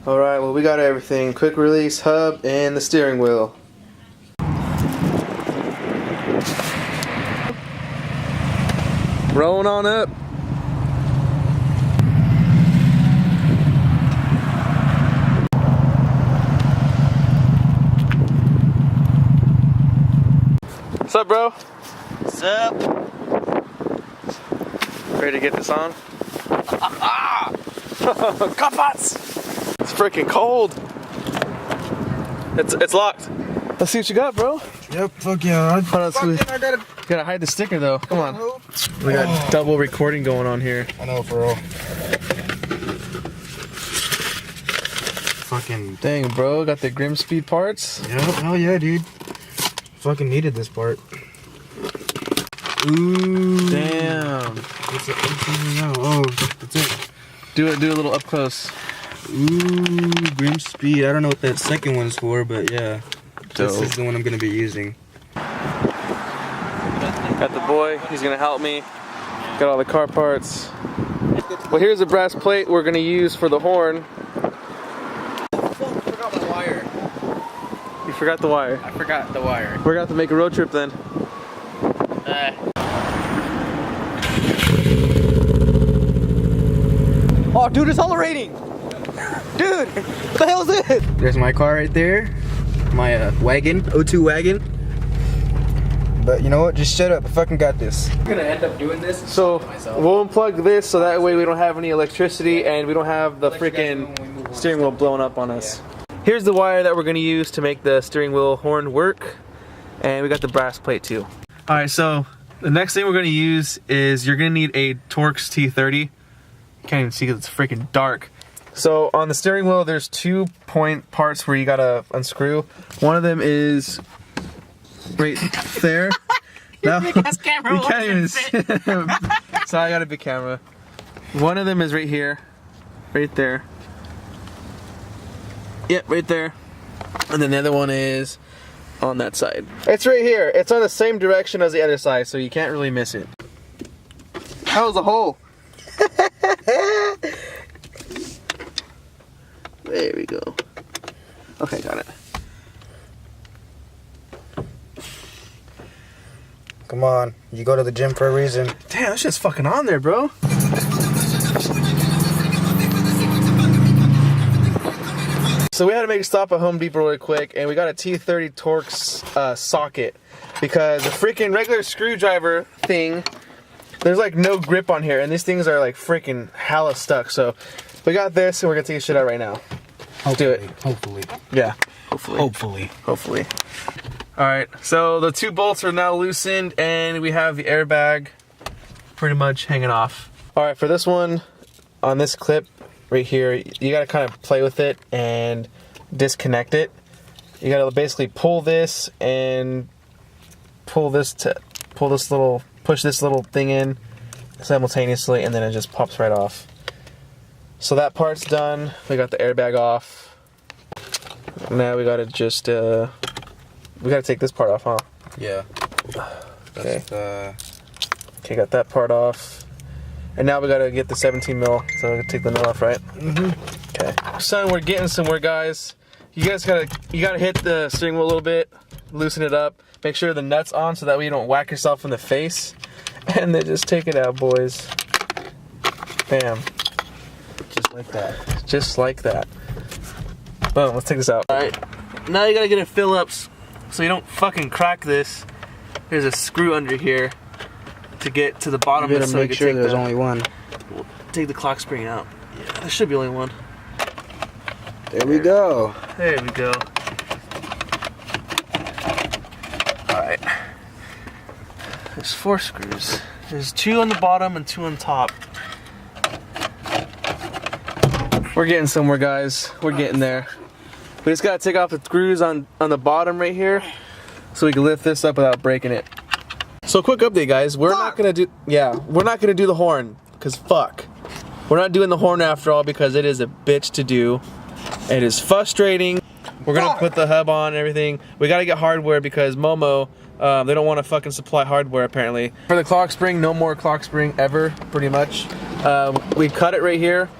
Alright, well we got everything. Quick release hub and the steering wheel. Rolling on up. What's up, bro? What's up? Ready to get this on? Kapots! It's freaking cold. It's locked. Let's see what you got, bro. Yep, fuck yeah. Gotta hide the sticker though. Come on. We got double recording going on here. I know, for real. Fucking dang, bro. Got the Grimspeed parts. Yep, hell yeah, dude. Fucking needed this part. Ooh. Damn. What's it now? Oh, that's it. Do a little up close. Ooh, Grimspeed. I don't know what that second one's for, but yeah. Dope. This is the one I'm gonna be using. Got the boy, he's gonna help me. Got all the car parts. Well, here's the brass plate we're gonna use for the horn. I forgot my wire. You forgot the wire. I forgot the wire. We're gonna have to make a road trip then. Oh, dude, it's accelerating! Dude, what the hell is it? There's my car right there. My wagon, O2 wagon. But you know what? Just shut up. I fucking got this. I'm gonna end up doing this. So we'll unplug this so that way we don't have any electricity and we don't have the freaking steering wheel blowing up on us. Here's the wire that we're gonna use to make the steering wheel horn work. And we got the brass plate too. Alright, so the next thing we're gonna use is you're gonna need a Torx T30. You can't even see because it's freaking dark. So on the steering wheel, there's 2 point parts where you gotta unscrew. One of them is right there. No, you can't even see. So I got a big camera. One of them is right here, right there. Yep, right there. And then the other one is on that side. It's right here. It's on the same direction as the other side, so you can't really miss it. How was the hole? There we go. Okay, got it. Come on, you go to the gym for a reason. Damn, that shit's fucking on there, bro. So we had to make a stop at Home Depot really quick, and we got a T30 Torx socket because the freaking regular screwdriver thing, there's like no grip on here, and these things are like freaking hella stuck. So we got this, and we're gonna take this shit out right now. Let's do it. Hopefully. Yeah. Hopefully. Alright, so the 2 bolts are now loosened, and we have the airbag pretty much hanging off. Alright, for this one, on this clip right here, you gotta kind of play with it and disconnect it. You gotta basically pull this and push this little thing in simultaneously, and then it just pops right off. So that part's done. We got the airbag off. Now we gotta just we gotta take this part off, huh? Yeah. Okay. Okay, got that part off. And now we gotta get the 17 mil. So we gotta take the nut off, right? Mm-hmm. Okay. Son, we're getting somewhere, guys. You gotta hit the steering wheel a little bit, loosen it up, make sure the nut's on so that way you don't whack yourself in the face. And then just take it out, boys. Bam. Just like that. Just like that. Boom, let's take this out. Alright, now you gotta get it fill ups so you don't fucking crack this. There's a screw under here to get to the bottom You of it better so make sure there's only one. Take the clock spring out. Yeah, there should be only one. There we go. There we go. Alright. There's 4 screws. There's 2 on the bottom and 2 on top. We're getting somewhere, guys. We're getting there. We just gotta take off the screws on the bottom right here so we can lift this up without breaking it. So quick update, guys. We're not gonna do the horn, cause fuck. We're not doing the horn after all because it is a bitch to do. It is frustrating. We're gonna put the hub on and everything. We gotta get hardware because Momo, they don't want to fucking supply hardware apparently. For the clock spring, no more clock spring ever, pretty much. We cut it right here.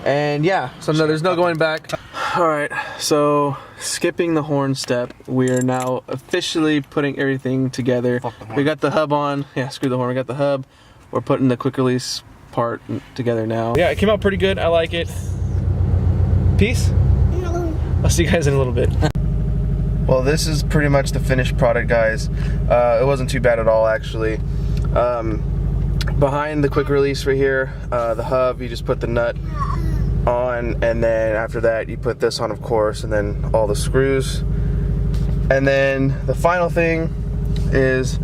And yeah, so no, there's no going back. Alright, so skipping the horn step, we are now officially putting everything together. We got the hub on. Yeah, screw the horn. We got the hub. We're putting the quick release part together now. Yeah, it came out pretty good. I like it. Peace? No. I'll see you guys in a little bit. Well, this is pretty much the finished product, guys. It wasn't too bad at all, actually. Behind the quick release right here, the hub, you just put the nut on, and then after that you put this on, of course, and then all the screws. And then the final thing is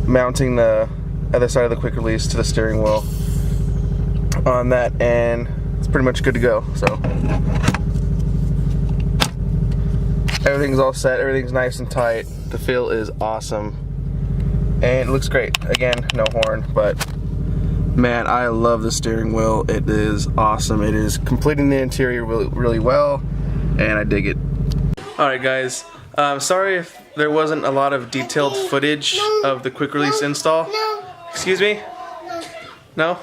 mounting the other side of the quick release to the steering wheel on that, and it's pretty much good to go. So everything's all set, everything's nice and tight, the feel is awesome, and it looks great. Again, no horn, but man, I love the steering wheel. It is awesome. It is completing the interior really well, and I dig it. Alright guys, sorry if there wasn't a lot of detailed footage of the quick release install. Excuse me? No?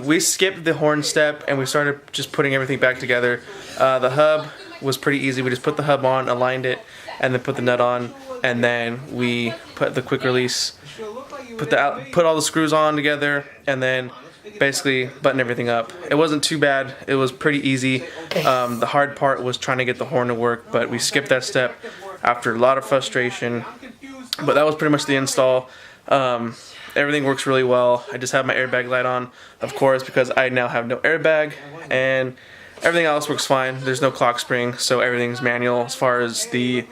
We skipped the horn step and we started just putting everything back together. The hub was pretty easy. We just put the hub on, aligned it, and then put the nut on, and then we put the quick release, put all the screws on together, and then basically button everything up. It wasn't too bad. It was pretty easy. The hard part was trying to get the horn to work, but we skipped that step after a lot of frustration. But that was pretty much the install. Everything works really well. I just have my airbag light on, of course, because I now have no airbag, and everything else works fine. There's no clock spring, so everything's manual as far as the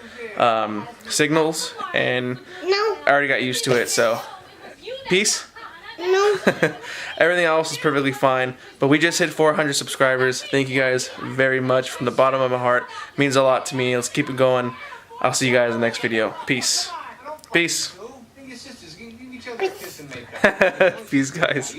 signals, and I already got used to it, so peace. No. Everything else is perfectly fine, but we just hit 400 subscribers. Thank you guys very much from the bottom of my heart. It means a lot to me. Let's keep it going. I'll see you guys in the next video. Peace. Peace. Peace, guys.